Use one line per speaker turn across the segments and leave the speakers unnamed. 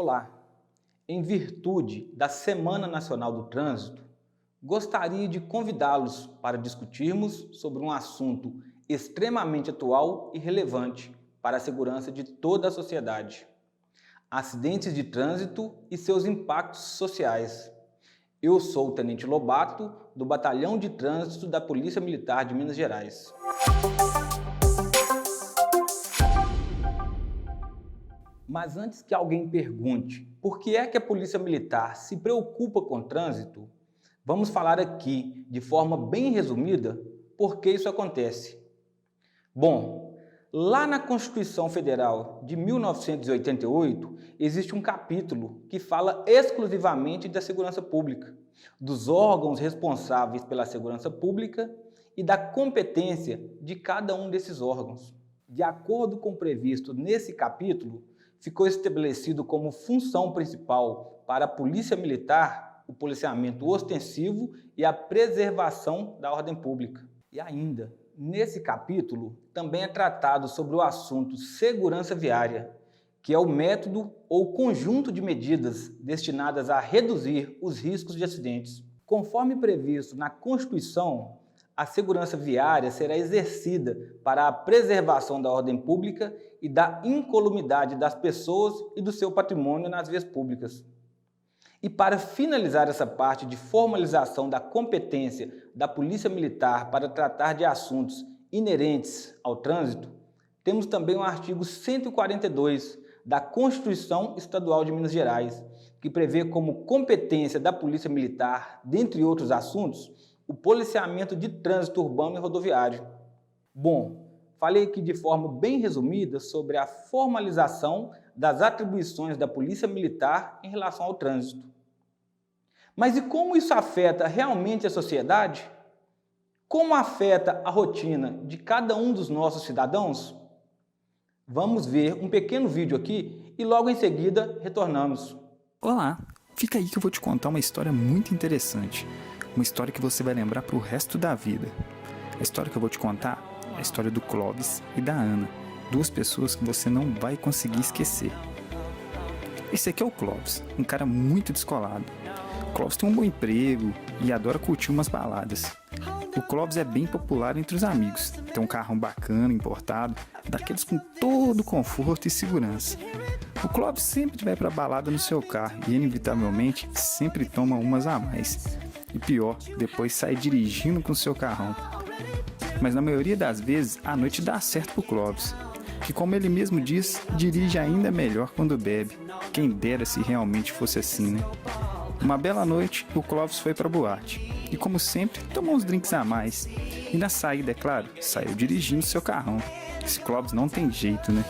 Olá! Em virtude da Semana Nacional do Trânsito, gostaria de convidá-los para discutirmos sobre um assunto extremamente atual e relevante para a segurança de toda a sociedade: acidentes de trânsito e seus impactos sociais. Eu sou o Tenente Lobato, do Batalhão de Trânsito da Polícia Militar de Minas Gerais. Mas antes que alguém pergunte por que é que a Polícia Militar se preocupa com o trânsito, vamos falar aqui, de forma bem resumida, por que isso acontece. Bom, lá na Constituição Federal de 1988, existe um capítulo que fala exclusivamente da segurança pública, dos órgãos responsáveis pela segurança pública e da competência de cada um desses órgãos. De acordo com o previsto nesse capítulo, ficou estabelecido como função principal para a Polícia Militar o policiamento ostensivo e a preservação da ordem pública. E ainda, nesse capítulo, também é tratado sobre o assunto segurança viária, que é o método ou conjunto de medidas destinadas a reduzir os riscos de acidentes. Conforme previsto na Constituição, a segurança viária será exercida para a preservação da ordem pública e da incolumidade das pessoas e do seu patrimônio nas vias públicas. E para finalizar essa parte de formalização da competência da Polícia Militar para tratar de assuntos inerentes ao trânsito, temos também o artigo 142 da Constituição Estadual de Minas Gerais, que prevê como competência da Polícia Militar, dentre outros assuntos, o policiamento de trânsito urbano e rodoviário. Bom, falei aqui de forma bem resumida sobre a formalização das atribuições da Polícia Militar em relação ao trânsito. Mas e como isso afeta realmente a sociedade? Como afeta a rotina de cada um dos nossos cidadãos? Vamos ver um pequeno vídeo aqui e logo em seguida retornamos.
Olá, fica aí que eu vou te contar uma história muito interessante. Uma história que você vai lembrar para o resto da vida. A história que eu vou te contar é a história do Clóvis e da Ana, duas pessoas que você não vai conseguir esquecer. Esse aqui é o Clóvis, um cara muito descolado. O Clóvis tem um bom emprego e adora curtir umas baladas. O Clóvis é bem popular entre os amigos, tem um carrão bacana, importado, daqueles com todo conforto e segurança. O Clóvis sempre vai pra balada no seu carro e, inevitavelmente, sempre toma umas a mais. E pior, depois sai dirigindo com seu carrão. Mas na maioria das vezes, a noite dá certo pro Clóvis, que, como ele mesmo diz, dirige ainda melhor quando bebe. Quem dera se realmente fosse assim, né? Uma bela noite, o Clóvis foi pra boate. E, como sempre, tomou uns drinks a mais. E na saída, é claro, saiu dirigindo seu carrão. Esse Clóvis não tem jeito, né?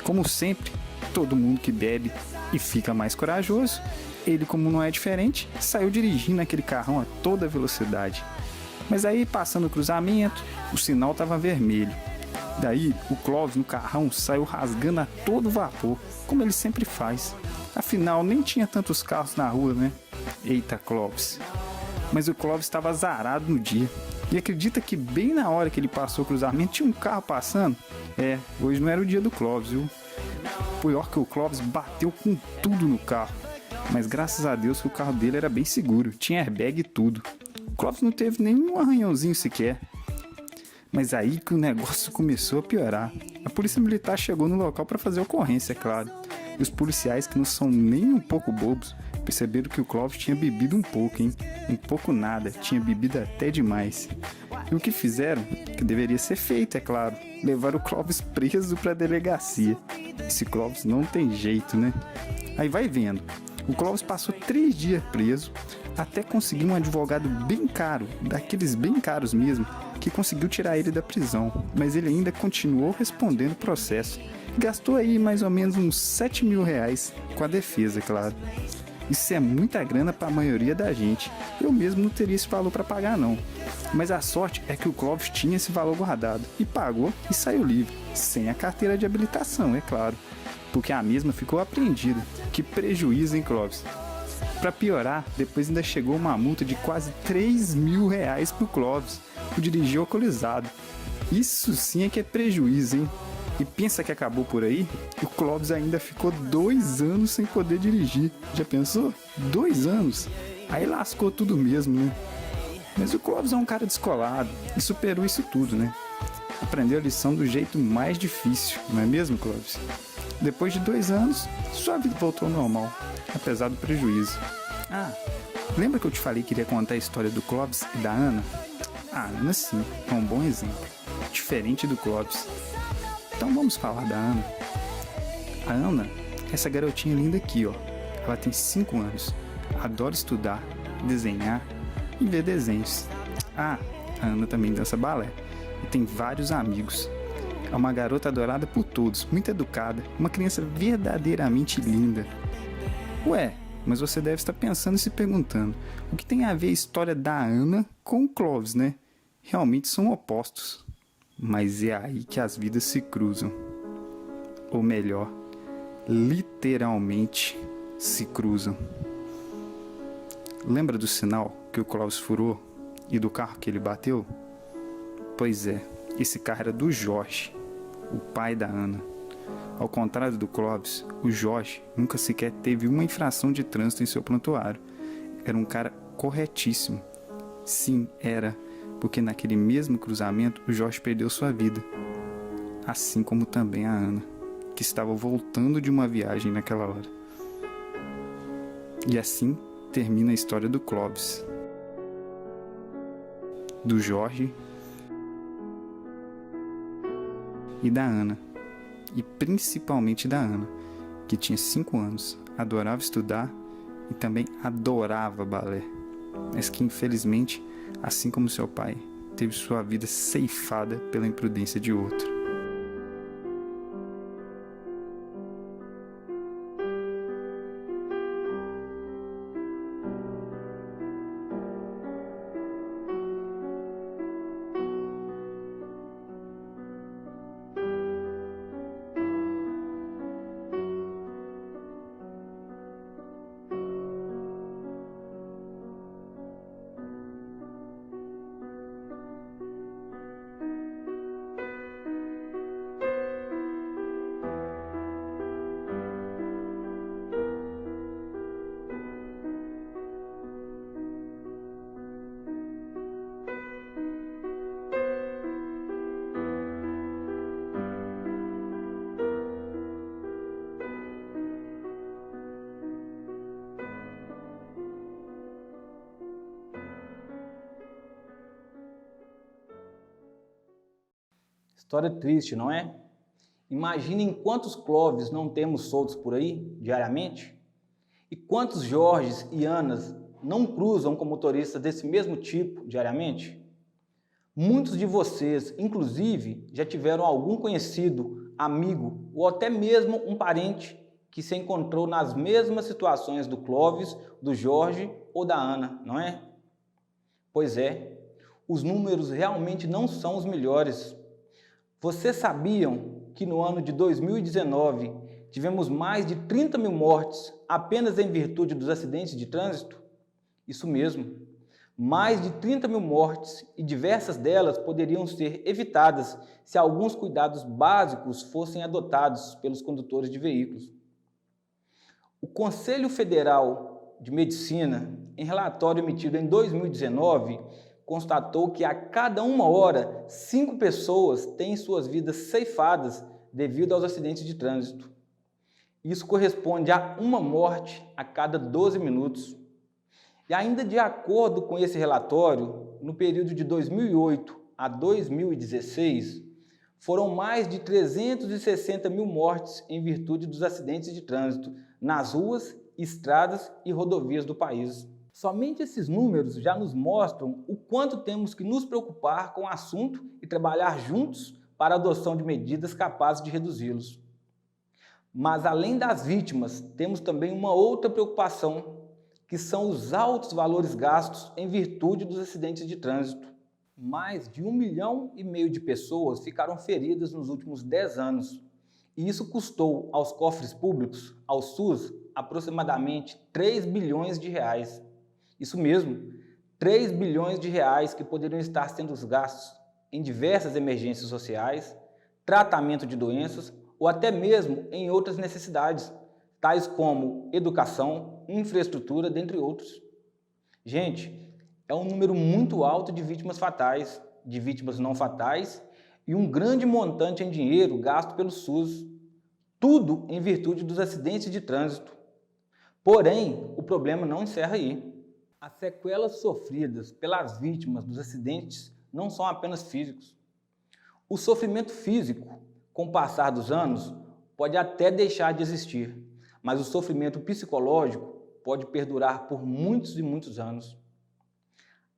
Como sempre, todo mundo que bebe e fica mais corajoso, ele, como não é diferente, saiu dirigindo aquele carrão a toda velocidade. Mas aí, passando o cruzamento, o sinal estava vermelho. Daí, o Clóvis no carrão saiu rasgando a todo vapor, como ele sempre faz. Afinal, nem tinha tantos carros na rua, né? Eita, Clóvis. Mas o Clóvis estava azarado no dia. E acredita que bem na hora que ele passou o cruzamento, tinha um carro passando? Hoje não era o dia do Clóvis, viu? Pior que o Clóvis bateu com tudo no carro. Mas graças a Deus que o carro dele era bem seguro, tinha airbag e tudo. O Clóvis não teve nenhum arranhãozinho sequer. Mas aí que o negócio começou a piorar. A polícia militar chegou no local para fazer ocorrência, é claro. E os policiais, que não são nem um pouco bobos, perceberam que o Clóvis tinha bebido um pouco, hein? Um pouco nada, tinha bebido até demais. E o que fizeram, que deveria ser feito, é claro, levaram o Clóvis preso para a delegacia. Esse Clóvis não tem jeito, né? Aí vai vendo. O Clóvis passou 3 dias preso, até conseguir um advogado bem caro, daqueles bem caros mesmo, que conseguiu tirar ele da prisão, mas ele ainda continuou respondendo o processo. Gastou aí mais ou menos uns 7 mil reais, com a defesa, claro. Isso é muita grana para a maioria da gente. Eu mesmo não teria esse valor para pagar, não. Mas a sorte é que o Clóvis tinha esse valor guardado, e pagou e saiu livre, sem a carteira de habilitação, é claro. Porque a mesma ficou apreendida. Que prejuízo, hein, Clóvis? Para piorar, depois ainda chegou uma multa de quase 3 mil reais pro Clóvis, por dirigir alcoolizado. Isso sim é que é prejuízo, hein? E pensa que acabou por aí? O Clóvis ainda ficou 2 anos sem poder dirigir. Já pensou? 2 anos? Aí lascou tudo mesmo, né? Mas o Clóvis é um cara descolado e superou isso tudo, né? Aprendeu a lição do jeito mais difícil, não é mesmo, Clóvis? Depois de 2 anos, sua vida voltou ao normal, apesar do prejuízo. Ah, lembra que eu te falei que iria contar a história do Clóvis e da Ana? A Ana, sim, é um bom exemplo. Diferente do Clóvis. Então vamos falar da Ana. A Ana é essa garotinha linda aqui, ó. Ela tem 5 anos. Adora estudar, desenhar e ver desenhos. Ah, a Ana também dança balé e tem vários amigos. É uma garota adorada por todos, muito educada, uma criança verdadeiramente linda. Ué, mas você deve estar pensando e se perguntando, o que tem a ver a história da Ana com o Clóvis, né? Realmente são opostos. Mas é aí que as vidas se cruzam. Ou melhor, literalmente se cruzam. Lembra do sinal que o Clóvis furou e do carro que ele bateu? Pois é, esse carro era do Jorge, o pai da Ana. Ao contrário do Clóvis, o Jorge nunca sequer teve uma infração de trânsito em seu prontuário. Era um cara corretíssimo. Sim, era, porque naquele mesmo cruzamento o Jorge perdeu sua vida. Assim como também a Ana, que estava voltando de uma viagem naquela hora. E assim termina a história do Clóvis, do Jorge e da Ana. E principalmente da Ana, que tinha 5 anos, adorava estudar e também adorava balé, mas que infelizmente, assim como seu pai, teve sua vida ceifada pela imprudência de outro.
História triste, não é? Imaginem quantos Clóvis não temos soltos por aí, diariamente? E quantos Jorges e Anas não cruzam com motoristas desse mesmo tipo, diariamente? Muitos de vocês, inclusive, já tiveram algum conhecido, amigo ou até mesmo um parente que se encontrou nas mesmas situações do Clóvis, do Jorge ou da Ana, não é? Pois é, os números realmente não são os melhores. Vocês sabiam que no ano de 2019 tivemos mais de 30 mil mortes apenas em virtude dos acidentes de trânsito? Isso mesmo, mais de 30 mil mortes e diversas delas poderiam ser evitadas se alguns cuidados básicos fossem adotados pelos condutores de veículos. O Conselho Federal de Medicina, em relatório emitido em 2019, constatou que a cada 1 hora, 5 pessoas têm suas vidas ceifadas devido aos acidentes de trânsito. Isso corresponde a 1 morte a cada 12 minutos. E ainda de acordo com esse relatório, no período de 2008 a 2016, foram mais de 360 mil mortes em virtude dos acidentes de trânsito nas ruas, estradas e rodovias do país. Somente esses números já nos mostram o quanto temos que nos preocupar com o assunto e trabalhar juntos para a adoção de medidas capazes de reduzi-los. Mas além das vítimas, temos também uma outra preocupação, que são os altos valores gastos em virtude dos acidentes de trânsito. Mais de 1,5 milhão de pessoas ficaram feridas nos últimos 10 anos. E isso custou aos cofres públicos, ao SUS, aproximadamente 3 bilhões de reais. Isso mesmo, 3 bilhões de reais que poderiam estar sendo gastos em diversas emergências sociais, tratamento de doenças ou até mesmo em outras necessidades, tais como educação, infraestrutura, dentre outros. Gente, é um número muito alto de vítimas fatais, de vítimas não fatais e um grande montante em dinheiro gasto pelo SUS, tudo em virtude dos acidentes de trânsito. Porém, o problema não encerra aí. As sequelas sofridas pelas vítimas dos acidentes não são apenas físicos. O sofrimento físico, com o passar dos anos, pode até deixar de existir, mas o sofrimento psicológico pode perdurar por muitos e muitos anos.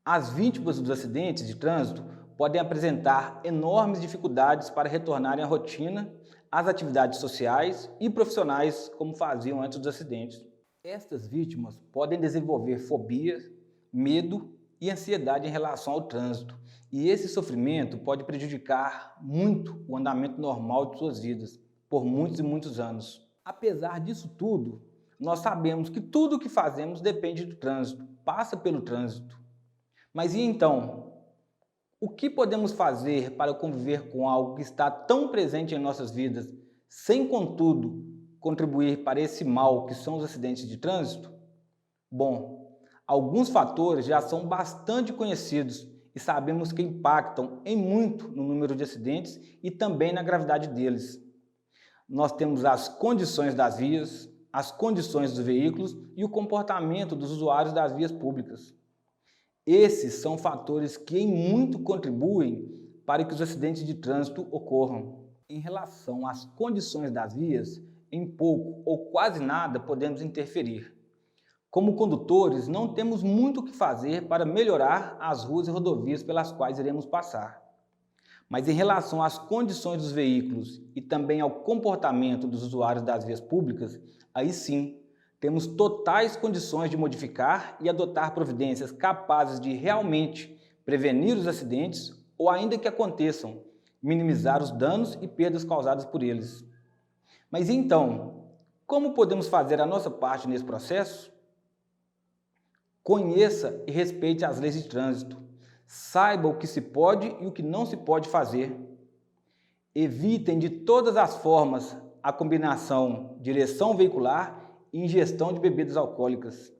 As vítimas dos acidentes de trânsito podem apresentar enormes dificuldades para retornarem à rotina, às atividades sociais e profissionais como faziam antes dos acidentes. Estas vítimas podem desenvolver fobia, medo e ansiedade em relação ao trânsito, e esse sofrimento pode prejudicar muito o andamento normal de suas vidas por muitos e muitos anos. Apesar disso tudo, nós sabemos que tudo o que fazemos depende do trânsito, passa pelo trânsito. Mas e então? O que podemos fazer para conviver com algo que está tão presente em nossas vidas, sem, contudo, contribuir para esse mal que são os acidentes de trânsito? Bom, alguns fatores já são bastante conhecidos e sabemos que impactam em muito no número de acidentes e também na gravidade deles. Nós temos as condições das vias, as condições dos veículos e o comportamento dos usuários das vias públicas. Esses são fatores que em muito contribuem para que os acidentes de trânsito ocorram. Em relação às condições das vias, em pouco ou quase nada podemos interferir. Como condutores, não temos muito o que fazer para melhorar as ruas e rodovias pelas quais iremos passar. Mas em relação às condições dos veículos e também ao comportamento dos usuários das vias públicas, aí sim, temos totais condições de modificar e adotar providências capazes de realmente prevenir os acidentes ou, ainda que aconteçam, minimizar os danos e perdas causadas por eles. Mas então, como podemos fazer a nossa parte nesse processo? Conheça e respeite as leis de trânsito. Saiba o que se pode e o que não se pode fazer. Evitem de todas as formas a combinação direção veicular e ingestão de bebidas alcoólicas.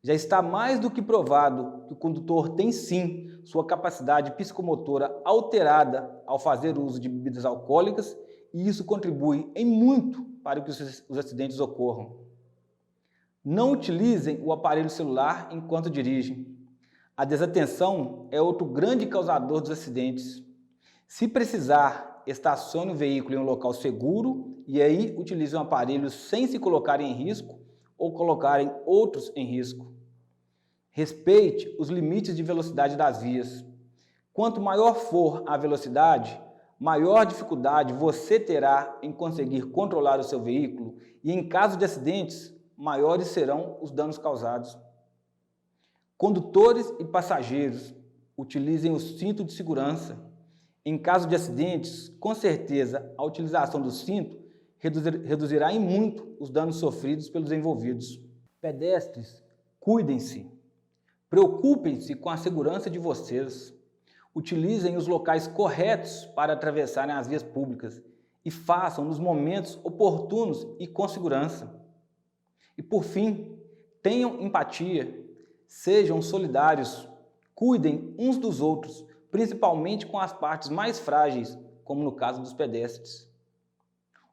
Já está mais do que provado que o condutor tem sim sua capacidade psicomotora alterada ao fazer uso de bebidas alcoólicas e isso contribui em muito para que os acidentes ocorram. Não utilizem o aparelho celular enquanto dirigem. A desatenção é outro grande causador dos acidentes. Se precisar, estacione o veículo em um local seguro e aí utilize um aparelho sem se colocar em risco ou colocarem outros em risco. Respeite os limites de velocidade das vias. Quanto maior for a velocidade, maior dificuldade você terá em conseguir controlar o seu veículo e, em caso de acidentes, maiores serão os danos causados. Condutores e passageiros, utilizem o cinto de segurança. Em caso de acidentes, com certeza, a utilização do cinto reduzirá em muito os danos sofridos pelos envolvidos. Pedestres, cuidem-se. Preocupem-se com a segurança de vocês. Utilizem os locais corretos para atravessarem as vias públicas e façam nos momentos oportunos e com segurança. E por fim, tenham empatia, sejam solidários, cuidem uns dos outros, principalmente com as partes mais frágeis, como no caso dos pedestres.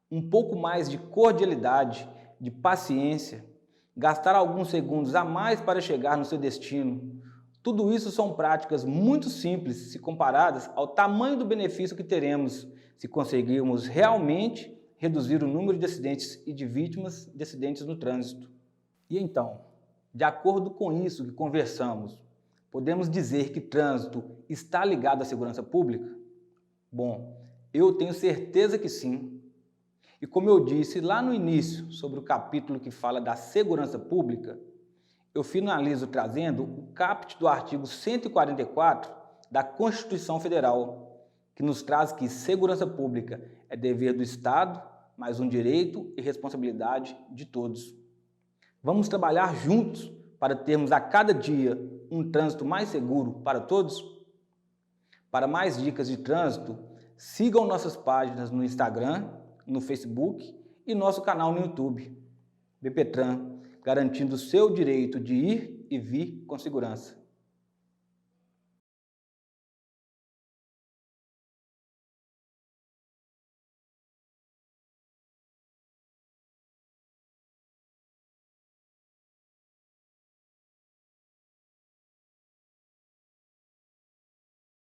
Um pouco mais de cordialidade, de paciência, gastar alguns segundos a mais para chegar no seu destino. Tudo isso são práticas muito simples se comparadas ao tamanho do benefício que teremos se conseguirmos realmente reduzir o número de acidentes e de vítimas de acidentes no trânsito. E então, de acordo com isso que conversamos, podemos dizer que trânsito está ligado à segurança pública? Bom, eu tenho certeza que sim. E como eu disse lá no início sobre o capítulo que fala da segurança pública, eu finalizo trazendo o caput do artigo 144 da Constituição Federal, que nos traz que segurança pública é dever do Estado, mas um direito e responsabilidade de todos. Vamos trabalhar juntos para termos a cada dia um trânsito mais seguro para todos? Para mais dicas de trânsito, Sigam nossas páginas no Instagram, no Facebook e nosso canal no YouTube. BPTran, garantindo o seu direito de ir e vir com segurança.